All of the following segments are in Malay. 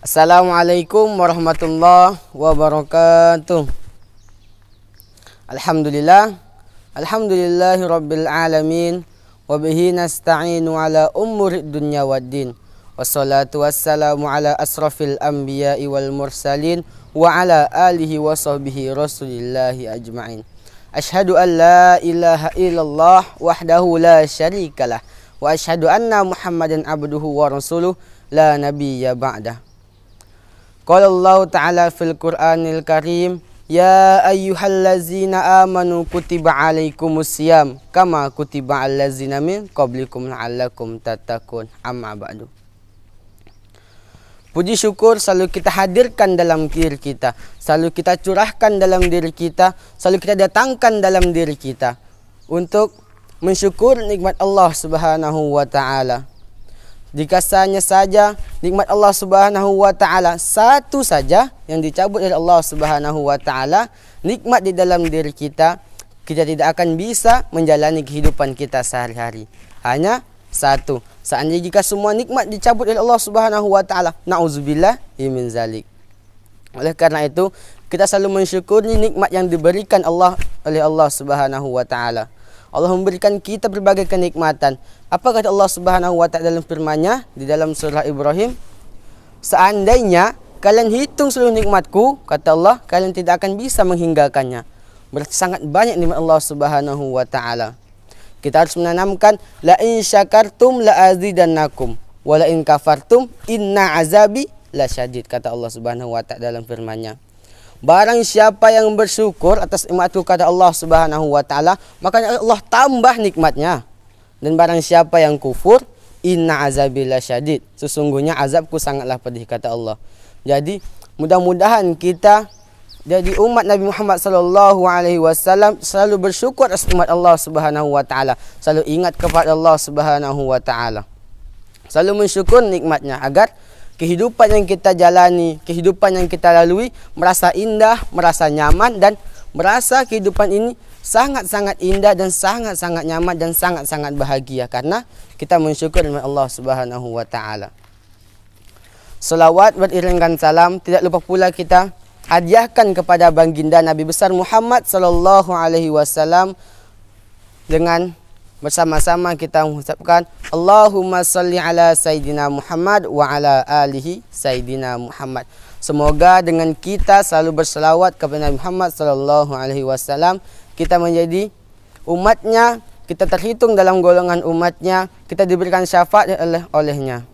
Assalamualaikum warahmatullahi wabarakatuh. Alhamdulillahi rabbil alamin. Wabihi nasta'inu ala umuri dunya waddin. Wassalatu wassalamu ala asrafil anbiya'i wal mursalin. Wa ala alihi wa sahbihi rasulillahi ajma'in. Ashhadu an la ilaha illallah wahdahu la syarikalah. Wa ashhadu anna muhammadan abduhu wa rasuluh la nabiyya ba'dah. Qala Allah Ta'ala fil Qur'anil Karim, ya ayyuhallazina amanu kutiba alaikumusiyam kama kutiba allazina min qablikum la'allakum tattaqun. Amma ba'du. Puji syukur selalu kita hadirkan dalam diri kita, selalu kita curahkan dalam diri kita, selalu kita datangkan dalam diri kita untuk mensyukur nikmat Allah Subhanahu wa Ta'ala. Jika saja nikmat Allah Subhanahu wa Ta'ala satu saja yang dicabut dari Allah Subhanahu wa Ta'ala, nikmat di dalam diri kita, kita tidak akan bisa menjalani kehidupan kita sehari-hari. Hanya satu. Seandainya jika semua nikmat dicabut oleh Allah Subhanahu wa Ta'ala, na'udzubillah min zalik. Oleh karena itu, kita selalu mensyukuri nikmat yang diberikan Allah oleh Allah Subhanahu wa Ta'ala. Allah memberikan kita berbagai kenikmatan. Apa kata Allah Subhanahu wa Ta'ala dalam firman-Nya di dalam surah Ibrahim? Seandainya kalian hitung seluruh nikmatku, kata Allah, kalian tidak akan bisa menghinggakannya. Berarti sangat banyak nikmat Allah Subhanahu wa Ta'ala. Kita harus menanamkan la in syakartum la azidannakum wa la in kafartum inna azabi lasyadid, kata Allah Subhanahu wa Ta'ala dalam firman-Nya. Barang siapa yang bersyukur atas nikmatku, kata Allah Subhanahu wa Ta'ala, maka Allah tambah nikmatnya. Dan barang siapa yang kufur, inna azabi lasyadid, sesungguhnya azabku sangatlah pedih, kata Allah. Jadi mudah-mudahan kita jadi umat Nabi Muhammad sallallahu alaihi wasallam selalu bersyukur atas nikmat Allah Subhanahu wa Ta'ala, selalu ingat kepada Allah Subhanahu wa Ta'ala, selalu mensyukur nikmatnya agar kehidupan yang kita jalani, kehidupan yang kita lalui merasa indah, merasa nyaman, dan merasa kehidupan ini sangat-sangat indah dan sangat-sangat nyaman dan sangat-sangat bahagia karena kita mensyukur nikmat Allah Subhanahu wa Ta'ala. Selawat beriringan salam tidak lupa pula kita hadiahkan kepada baginda Nabi besar Muhammad sallallahu alaihi wasallam dengan bersama-sama kita mengucapkan Allahumma salli ala Sayyidina Muhammad wa ala alihi Sayyidina Muhammad. Semoga dengan kita selalu berselawat kepada Nabi Muhammad sallallahu alaihi wasallam, kita menjadi umatnya, kita terhitung dalam golongan umatnya, kita diberikan syafaat olehnya.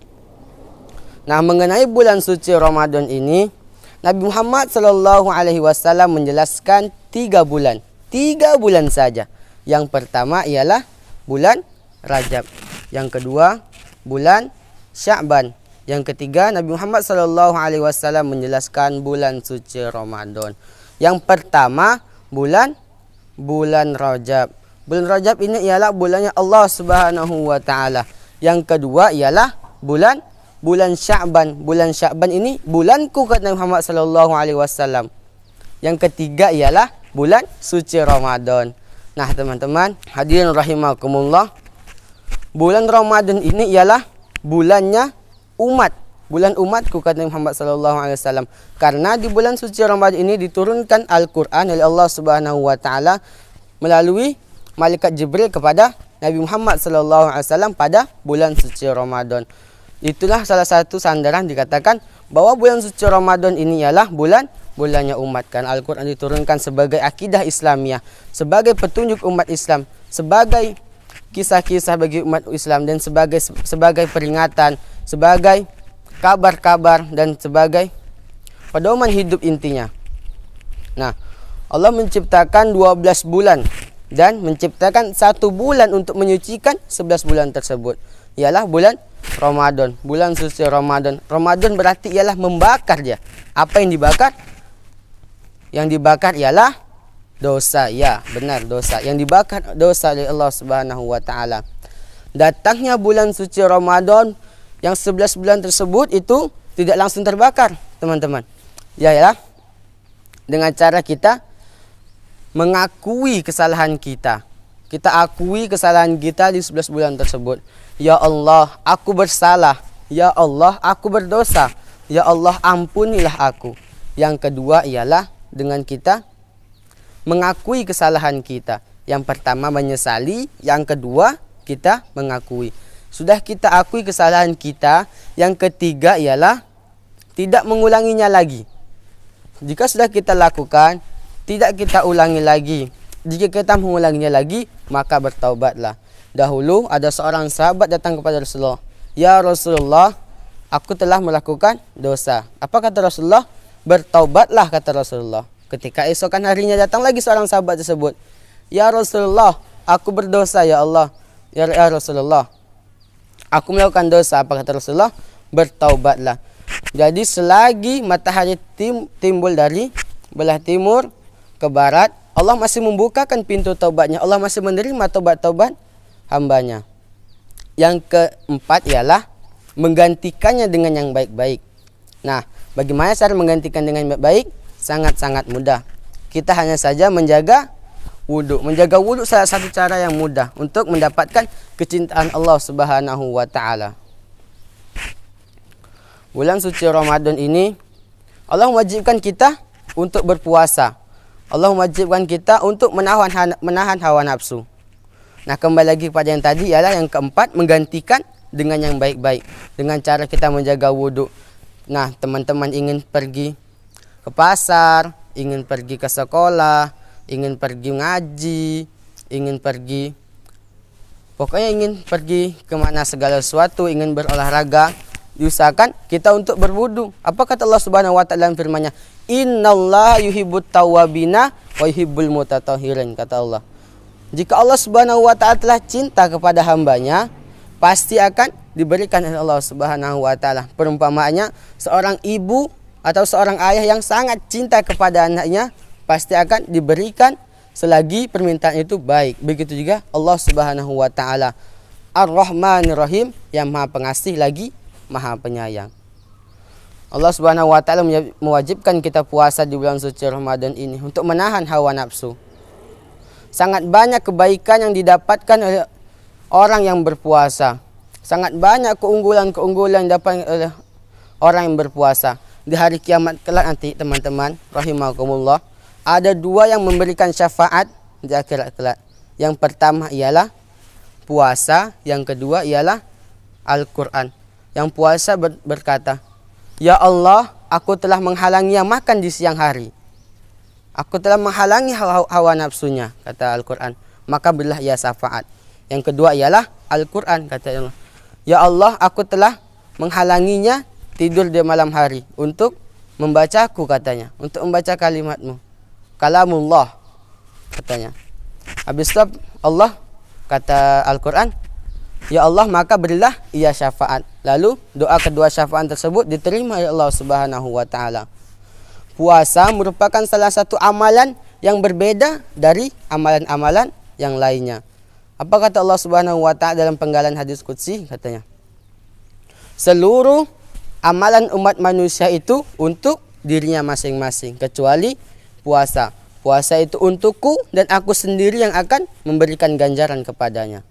Nah, mengenai bulan suci Ramadan ini, Nabi Muhammad sallallahu alaihi wasallam menjelaskan 3 bulan. 3 bulan saja. Yang pertama ialah bulan Rajab, yang kedua bulan Sya'ban, yang ketiga Nabi Muhammad sallallahu alaihi wasallam menjelaskan bulan suci Ramadan. Yang pertama bulan Rajab. Bulan Rajab ini ialah bulannya Allah Subhanahu wa Ta'ala. Yang kedua ialah bulan Sya'ban. Bulan Sya'ban ini bulanku, kata Nabi Muhammad sallallahu alaihi wasallam. Yang ketiga ialah bulan suci Ramadan. Nah, teman-teman hadirin rahimakumullah, bulan Ramadan ini ialah bulannya umat, bulan umatku, kata Muhammad sallallahu alaihi wasallam. Karena di bulan suci Ramadan ini diturunkan Al-Qur'an oleh Allah Subhanahu wa Ta'ala melalui malaikat Jibril kepada Nabi Muhammad sallallahu alaihi wasallam pada bulan suci Ramadan. Itulah salah satu sandaran dikatakan bahwa bulan suci Ramadan ini ialah bulannya umat. Karena Al-Quran diturunkan sebagai akidah Islamiyah, sebagai petunjuk umat Islam, sebagai kisah-kisah bagi umat Islam, dan sebagai peringatan, sebagai kabar-kabar, dan sebagai pedoman hidup intinya. Nah, Allah menciptakan 12 bulan dan menciptakan 1 bulan untuk menyucikan 11 bulan tersebut. Ialah bulan Ramadan, bulan suci Ramadan. Ramadan berarti ialah membakar dia. Apa yang dibakar? Yang dibakar ialah dosa. Ya, benar, dosa. Yang dibakar dosa oleh Allah Subhanahu wa Ta'ala. Datangnya bulan suci Ramadan, yang 11 bulan tersebut itu tidak langsung terbakar, teman-teman. Ya, dengan cara kita mengakui kesalahan kita. Kita akui kesalahan kita di 11 bulan tersebut. Ya Allah, aku bersalah. Ya Allah, aku berdosa. ya Allah ampunilah aku. Yang kedua ialah dengan kita mengakui kesalahan kita. Yang pertama menyesali, yang kedua kita mengakui. Sudah kita akui kesalahan kita, yang ketiga ialah tidak mengulanginya lagi. Jika sudah kita lakukan, tidak kita ulangi lagi. Jika kita mengulanginya lagi, maka bertaubatlah. Dahulu ada seorang sahabat datang kepada Rasulullah. Ya Rasulullah, aku telah melakukan dosa. Apa kata Rasulullah? Bertaubatlah, kata Rasulullah. Ketika esokan harinya datang lagi seorang sahabat tersebut. Ya Rasulullah, aku berdosa ya Allah. Ya Rasulullah, aku melakukan dosa. Apa kata Rasulullah? Bertaubatlah. Jadi selagi matahari timbul dari belah timur ke barat, Allah masih membukakan pintu taubatnya. Allah masih menerima taubat-taubat hambanya. Yang keempat ialah menggantikannya dengan yang baik-baik. Nah, bagaimana cara menggantikan dengan baik-baik? Sangat-sangat mudah. Kita hanya saja menjaga wudhu. Menjaga wudhu salah satu cara yang mudah untuk mendapatkan kecintaan Allah Subhanahu wa Ta'ala. Bulan suci Ramadan ini Allah mewajibkan kita untuk berpuasa. Allah mewajibkan kita untuk menahan hawa nafsu. Nah, kembali lagi pada yang tadi ialah yang keempat, menggantikan dengan yang baik-baik. Dengan cara kita menjaga wudhu. Nah, teman-teman ingin pergi ke pasar, ingin pergi ke sekolah, ingin pergi ngaji, ingin pergi, pokoknya ingin pergi kemana segala sesuatu, ingin berolahraga, diusahakan kita untuk berwudu. Apa kata Allah Subhanahu wa Ta'ala dalam firman-Nya? Innallaha yuhibbut tawwabina wa yuhibbul mutatahhirin, kata Allah. Jika Allah Subhanahu wa Ta'ala telah cinta kepada hambanya, pasti akan diberikan oleh Allah Subhanahu wa Ta'ala. Perumpamaannya, seorang ibu atau seorang ayah yang sangat cinta kepada anaknya, pasti akan diberikan selagi permintaan itu baik. Begitu juga Allah Subhanahu wa Ta'ala Ar-Rahmanir Rahim, yang Maha Pengasih lagi Maha Penyayang. Allah Subhanahu wa Ta'ala mewajibkan kita puasa di bulan suci Ramadan ini untuk menahan hawa nafsu. Sangat banyak kebaikan yang didapatkan oleh orang yang berpuasa. Sangat banyak keunggulan-keunggulan yang didapatkan oleh orang yang berpuasa. Di hari kiamat kelak nanti, teman-teman rahimakumullah, ada dua yang memberikan syafaat di akhirat kelak. Yang pertama ialah puasa, yang kedua ialah Al-Quran. Yang puasa berkata, ya Allah, aku telah menghalanginya makan di siang hari. Aku telah menghalangi hawa nafsunya, kata Al-Quran. Maka berilah ia syafaat. Yang kedua ialah Al-Quran, kata Allah. Ya Allah, aku telah menghalanginya tidur di malam hari untuk membacaku, katanya. Untuk membaca kalimatmu. Kalamullah, katanya. Habis itu Allah, kata Al-Quran, ya Allah, maka berilah ia syafaat. Lalu doa kedua syafaat tersebut diterima oleh Allah Subhanahu wa Ta'ala. Puasa merupakan salah satu amalan yang berbeda dari amalan-amalan yang lainnya. Apa kata Allah Subhanahu wa Ta'ala dalam penggalan hadis qudsi? Katanya, seluruh amalan umat manusia itu untuk dirinya masing-masing, kecuali puasa. Puasa itu untukku dan aku sendiri yang akan memberikan ganjaran kepadanya.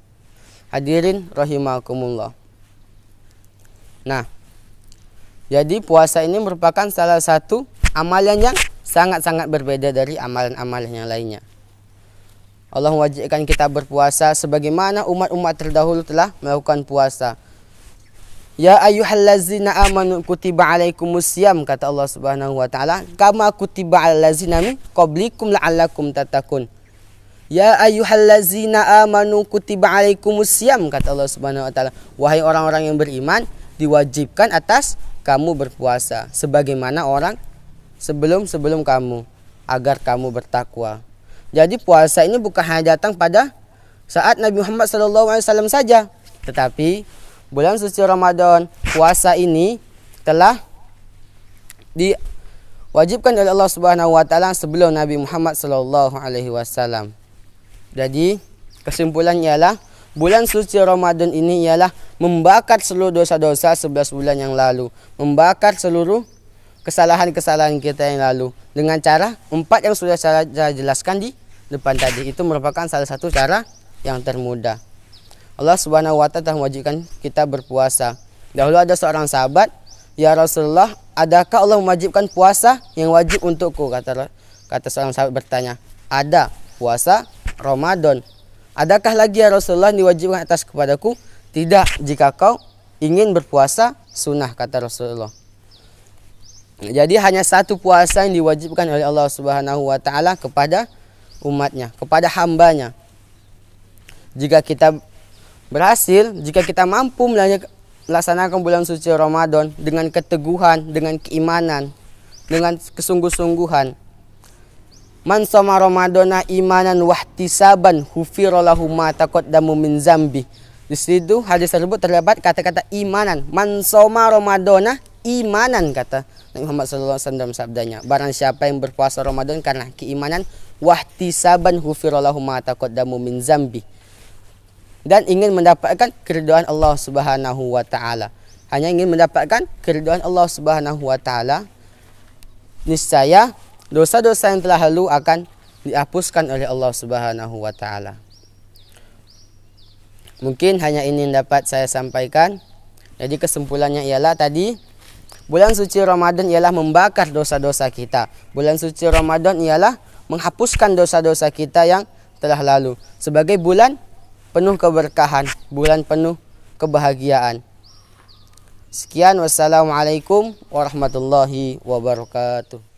Hadirin rahimakumullah. Nah, jadi puasa ini merupakan salah satu amalan yang sangat-sangat berbeda dari amalan-amalan yang lainnya. Allah mewajibkan kita berpuasa sebagaimana umat-umat terdahulu telah melakukan puasa. Ya ayyuhallazina amanu kutiba alaikumusiyam, kata Allah Subhanahu wa Ta'ala, kama kutiba alal ladzina min qablikum la'allakum tattaqun. Ya ayyuhallazina amanu kutiba alaikumusiyam, kata Allah Subhanahu wa Ta'ala, wahai orang-orang yang beriman, diwajibkan atas kamu berpuasa sebagaimana orang sebelum kamu, agar kamu bertakwa. Jadi puasa ini bukan hanya datang pada saat Nabi Muhammad SAW saja, tetapi bulan suci Ramadan, puasa ini telah diwajibkan oleh Allah Subhanahu wa Ta'ala sebelum Nabi Muhammad SAW. Jadi kesimpulannya ialah bulan suci Ramadan ini ialah membakar seluruh dosa-dosa 11 bulan yang lalu, membakar seluruh kesalahan-kesalahan kita yang lalu dengan cara 4 yang sudah saya jelaskan di depan tadi. Itu merupakan salah satu cara yang termudah. Allah Subhanahu wa Ta'ala mewajibkan kita berpuasa. Dahulu ada seorang sahabat, ya Rasulullah, adakah Allah mewajibkan puasa yang wajib untukku? Kata seorang sahabat bertanya, ada, puasa Ramadan. Adakah lagi ya Rasulullah diwajibkan atas kepadaku? Tidak, jika kau ingin berpuasa sunnah, kata Rasulullah. Jadi hanya satu puasa yang diwajibkan oleh Allah Subhanahu wa taala kepada umatnya, kepada hambanya. Jika kita berhasil, jika kita mampu melaksanakan bulan suci Ramadan dengan keteguhan, dengan keimanan, dengan kesungguh-sungguhan. Man shoma Ramadana imanan wahtisaban hufira lahu ma taqaddamu min zambi. Di situ hadis tersebut terdapat kata-kata imanan. Man shoma Ramadana imanan, kata Nabi Muhammad SAW sabdanya. Barang siapa yang berpuasa Ramadan karena keimanan, wahtisaban hufira lahu ma taqaddamu min zambi, dan ingin mendapatkan keridhaan Allah Subhanahu wa taala. Hanya ingin mendapatkan keridhaan Allah Subhanahu wa taala, niscaya dosa-dosa yang telah lalu akan dihapuskan oleh Allah Subhanahu wa taala. Mungkin hanya ini yang dapat saya sampaikan. Jadi kesimpulannya ialah tadi, bulan suci Ramadan ialah membakar dosa-dosa kita. Bulan suci Ramadan ialah menghapuskan dosa-dosa kita yang telah lalu. Sebagai bulan penuh keberkahan, bulan penuh kebahagiaan. Sekian, wassalamualaikum warahmatullahi wabarakatuh.